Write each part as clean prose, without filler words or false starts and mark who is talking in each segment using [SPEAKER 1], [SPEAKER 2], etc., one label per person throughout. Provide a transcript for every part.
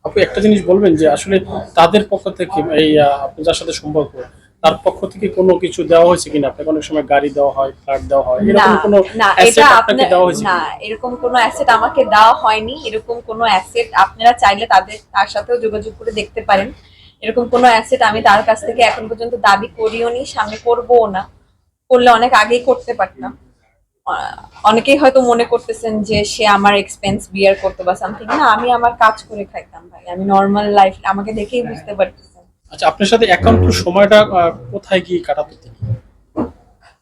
[SPEAKER 1] আপু একটা জিনিস বলবেন যে আসলে তাদের পক্ষ থেকে এই আপনি যার সাথে সম্পর্ক তার পক্ষ থেকে কোনো কিছু দেওয়া হয়েছে কিনা? আপনাকে অনেক সময় গাড়ি দেওয়া হয়, ফ্ল্যাট দেওয়া হয়,
[SPEAKER 2] না,
[SPEAKER 1] এরকম কোনো
[SPEAKER 2] না, এটা
[SPEAKER 1] অ্যাসেট আপনাকে
[SPEAKER 2] আপনার,
[SPEAKER 1] দেওয়া হয়েছে
[SPEAKER 2] না,
[SPEAKER 1] কিনা?
[SPEAKER 2] এরকম কোনো অ্যাসেট আমাকে দেওয়া হয়নি। এরকম কোনো অ্যাসেট আপনারা চাইলে তার সাথেও যোগাযোগ করে দেখতে পারেন। এরকম কোনো অ্যাসেট আমি তার কাছ থেকে এখন পর্যন্ত দাবি করিও নি, সামনে করবও না। করলে অনেক আগেই করতে পারতাম। অনেকেই হয়তো মনে করতেছেন যে সে আমার এক্সপেন্স বিয়ার করতে বা সামথিং। না, আমি আমার কাজ করে খাইতাম ভাই, আমি নর্মাল লাইফ, আমাকে দেখেই বুঝতে পারতেছেন।
[SPEAKER 1] আচ্ছা, আপনার সাথে একান্ত সময়টা কোথায় গিয়ে কাটাতো তিনি?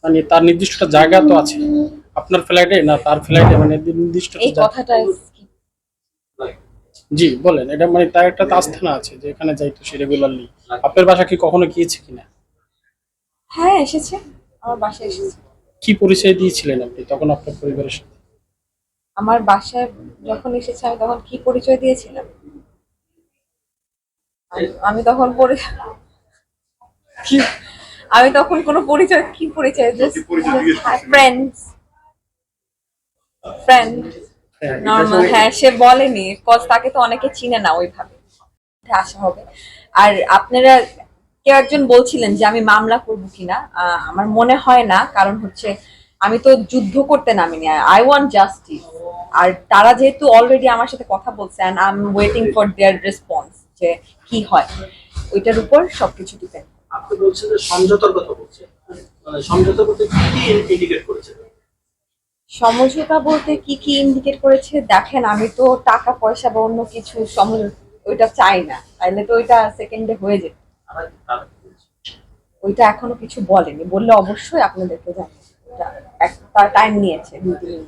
[SPEAKER 1] মানে তার নির্দিষ্ট একটা জায়গা তো আছে, আপনার ফ্ল্যাটে না তার ফ্ল্যাটে, মানে নির্দিষ্ট একটা
[SPEAKER 2] এই কথাটা
[SPEAKER 1] জি বলেন, এটা মানে তার একটা তো আস্থানা আছে যে এখানে যাইতো সে রেগুলারলি। আপনার বাসা কি কখনো গিয়েছে কিনা?
[SPEAKER 2] হ্যাঁ, এসেছে, আমার বাসায় এসেছে।
[SPEAKER 1] কি পরিচয় দিয়েছিলেন আপনি তখন আপনার পরিবারের সাথে?
[SPEAKER 2] আমার বাসায় যখন এসেছে আমি তখন কি পরিচয় দিয়েছিলাম? আমি তখন কি, আমি তখন কোনো পরিচয়, কি পরিচয়, জাস্ট ফ্রেন্ডস, ফ্রেন্ড,
[SPEAKER 1] হ্যাঁ,
[SPEAKER 2] নর্মাল। হ্যাঁ, সে বলেনি, কজ তাকে তো অনেকে চিনে না ওইভাবে। আসা হবে। আর আপনারা কেউ একজন বলছিলেন যে আমি মামলা করব কিনা, আমার মনে হয় না, কারণ হচ্ছে আমি তো যুদ্ধ করতে নামিনি, আই ওয়ান্ট জাস্টিস। আর তারা যেহেতু অলরেডি আমার সাথে কথা বলছে and I am waiting for their response, যে কি হয় ওইটার উপর সবকিছু ডিপেন্ড।
[SPEAKER 3] আপনি বলছেন যে সমঝোতার কথা বলছেন, মানে সমঝোতা করতে কি কি ইন্ডিকেট করেছে?
[SPEAKER 2] সমঝোতা বলতে কি কি ইন্ডিকেট করেছে দেখেন, আমি তো টাকা পয়সা বা অন্য কিছু সমঝোতা ওইটা চাই না, তাইলে তো ওইটা সেকেন্ডে হয়ে যেত। ওইটা এখনো কিছু বলেনি, বললে অবশ্যই আপনাদেরকে জানাবো। ওটা তার টাইম নিয়েছে 2-3 দিন।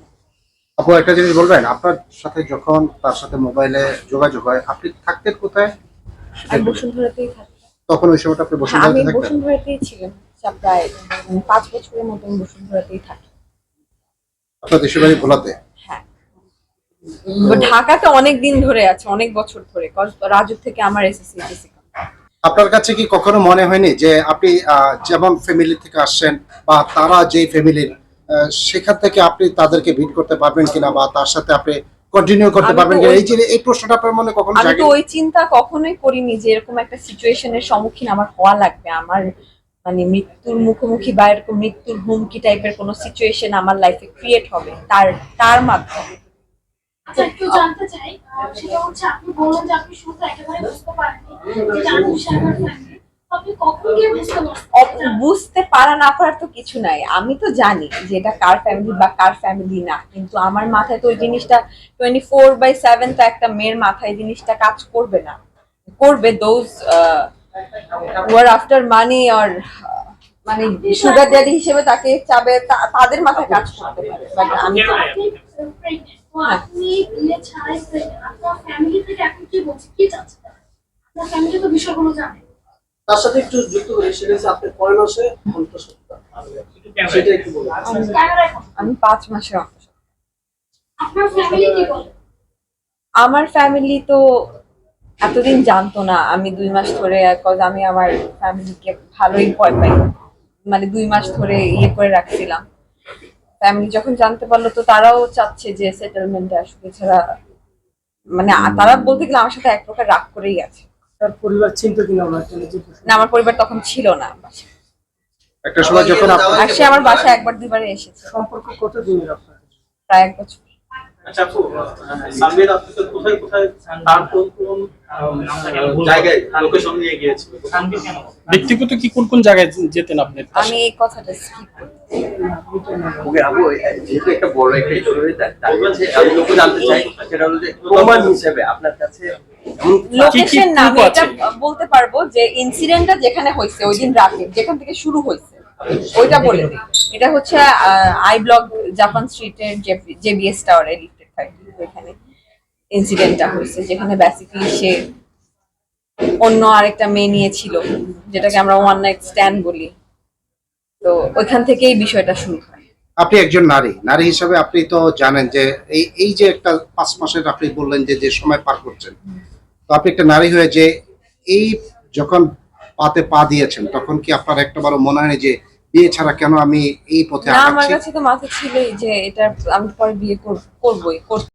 [SPEAKER 4] আপু একটা জিনিস বলবেন, আপনার সাথে যখন তার সাথে মোবাইলে যোগাযোগ হয় আপনি থাকতেন কোথায় সেটা
[SPEAKER 2] আমি
[SPEAKER 4] একটু বলুন।
[SPEAKER 2] বসুন্ধরাতেই থাকি।
[SPEAKER 4] তখন ওই সময়টা আপনি
[SPEAKER 2] হ্যাঁ, আমি
[SPEAKER 4] বসুন্ধরাতে থাকতেন?
[SPEAKER 2] বসুন্ধরাতেই ছিলাম। প্রায় 5 বছরের মতো আমি বসুন্ধরাতেই থাকি।
[SPEAKER 4] আপনার দেশের বাড়ি ভোলাতে?
[SPEAKER 2] হ্যাঁ,
[SPEAKER 4] তো
[SPEAKER 2] ঢাকাতে অনেক দিন ধরে আছে, অনেক বছর ধরে, রাজু থেকে আমার এসএসসি।
[SPEAKER 4] আপনার কাছে কি কখনো মনে হয়নি যে আপনি যেমন ফ্যামিলি থেকে আসছেন বা তারা যে ফ্যামিলির, সেখান থেকে আপনি তাদেরকে ভিট করতে পারবেন কিনা বা তার সাথে আপনি কন্টিনিউ করতে
[SPEAKER 2] আমি তো
[SPEAKER 4] পারবেন কিনা,
[SPEAKER 2] ওই
[SPEAKER 4] এই যে এই প্রশ্নটা আপনার মনে কখনো
[SPEAKER 2] আমি তো
[SPEAKER 4] জাগেনি?
[SPEAKER 2] ওই চিন্তা কখনোই করিনি যে এরকম একটা সিচুয়েশনের সম্মুখীন আমার হওয়া লাগবে। আমার মানে মৃত্যুর মুখোমুখি বা এরকম মৃত্যুর হুমকি টাইপের কোনো সিচুয়েশন আমার লাইফে ক্রিয়েট হবে তার তার মাধ্যমে।
[SPEAKER 5] আচ্ছা, একটু জানতে চাই, সেটা হচ্ছে আপনি বললেন যে আপনি শুরুতে একেবারে বুঝতে পারেননি যে আনুশ সাহেবের ফ্যামিলি, আপনি কখন গিয়ে বুঝতে পারছেন?
[SPEAKER 2] বুঝতে পারা না পারার তো কিছু নাই, আমি তো জানি যে এটা কার ফ্যামিলি বা কার ফ্যামিলি না, কিন্তু আমার মাথায় তো ওই জিনিসটা 24/7 তো একটা মেয়ের মাথায় জিনিসটা কাজ করবে না। করবে দোজ ওয়ার আফটার মানি, আর মানে সুগার ড্যাডি হিসেবে তাকে চাবে, তাদের মাথায় কাজ করতে পারে, বাট আমি তো
[SPEAKER 5] আপনি pregnant, তো আপনি বিয়ে ছাড়াই pregnant, আপনার ফ্যামিলি থেকে এখন কি বলছে, কি চাচ্ছে? আপনার ফ্যামিলি তো বিষয়গুলো জানে।
[SPEAKER 3] তার সাথে একটু যুক্ত করে সেটা হচ্ছে আপনি কয় মাসে অন্তঃসত্ত্বা, সেটা একটু বলুন।
[SPEAKER 5] ক্যামেরা এখন
[SPEAKER 2] আমি 5 মাসের অন্তঃসত্ত্বা।
[SPEAKER 5] আপনার ফ্যামিলি কি বলে?
[SPEAKER 2] আমার ফ্যামিলি তো এতদিন জানতো না আমি 2 মাস ধরে, কজ আমি আমার ফ্যামিলিকে ভালোই ভয় পাই, মানে 2 মাস ধরে ইয়ে করে রাখছিলাম। ফ্যামিলি যখন জানতে পারলো তো তারাও চাচ্ছে যে সেটেলমেন্টে আসবে, ছাড়া মানে তারা বলতে গেলে আমার সাথে এক প্রকার রাগ করেই আছে।
[SPEAKER 3] তার পরিবার চিন্তা কিনা ওনার
[SPEAKER 2] না, আমার পরিবার তখন ছিল না বাসায়।
[SPEAKER 4] একটা সময় যখন আপনার
[SPEAKER 2] আর সে আমার বাসায় একবার দুইবারে এসেছে,
[SPEAKER 3] সম্পর্ক কতদিনের আপনার?
[SPEAKER 2] প্রায় 1 বছর।
[SPEAKER 3] আচ্ছা আপু, সামনের আপনাকে কোথায় কোথায় তার কোন কোন জায়গায় লোকেশন নিয়ে গিয়েছিল?
[SPEAKER 1] ব্যক্তিগত কি কোন কোন জায়গায় যেতেন আপনি?
[SPEAKER 2] আমি এই কথাটা স্কিপ করি।
[SPEAKER 6] ওকে আপু, যেহেতু একটা বড় একটা ইস্যু হয়ে যায়, তার কাছে আমি লোক জানতে চাই সেটা হলো যে প্রমাণ হিসেবে আপনার কাছে এমন
[SPEAKER 2] লোকেশন না, আমি
[SPEAKER 1] proof
[SPEAKER 2] এটা
[SPEAKER 1] আছে?
[SPEAKER 2] বলতে পারবো যে ইনসিডেন্টটা যেখানে হয়েছে ওই দিন রাতে, যেখান থেকে শুরু হয়েছে ওইটা বলে দিই। এটা হচ্ছে আই ব্লক জাপান স্ট্রিটের জেবিএস টাওয়ারে লিফটেড 30 ওইখানে ইনসিডেন্টটা হয়েছে, যেখানে বেসিক্যালি সে অন্য আরেকটা মেয়ে নিয়েছিল, যেটাকে আমরা ওয়ান নাইট স্ট্যান্ড বলি। তো ওইখান থেকেই বিষয়টা শুরু হয়।
[SPEAKER 4] আপনি একজন নারী নারী হিসাবে আপনি তো জানেন যে এই এই যে একটা 5 মাসের আপনি বললেন যে যে সময় পার করছেন, তো আপনি একটা নারী হয়ে যে এই যখন পাতে পা দিয়েছেন তখন কি আপনার একটাবারও মনে হয়নি যে বিয়ে ছাড়া কেন আমি এই পথে
[SPEAKER 2] না, আমার
[SPEAKER 4] আগাচ্ছি?
[SPEAKER 2] কাছে তো মাথা ছিলই যে এটা আমি পরে বিয়ে করবোই।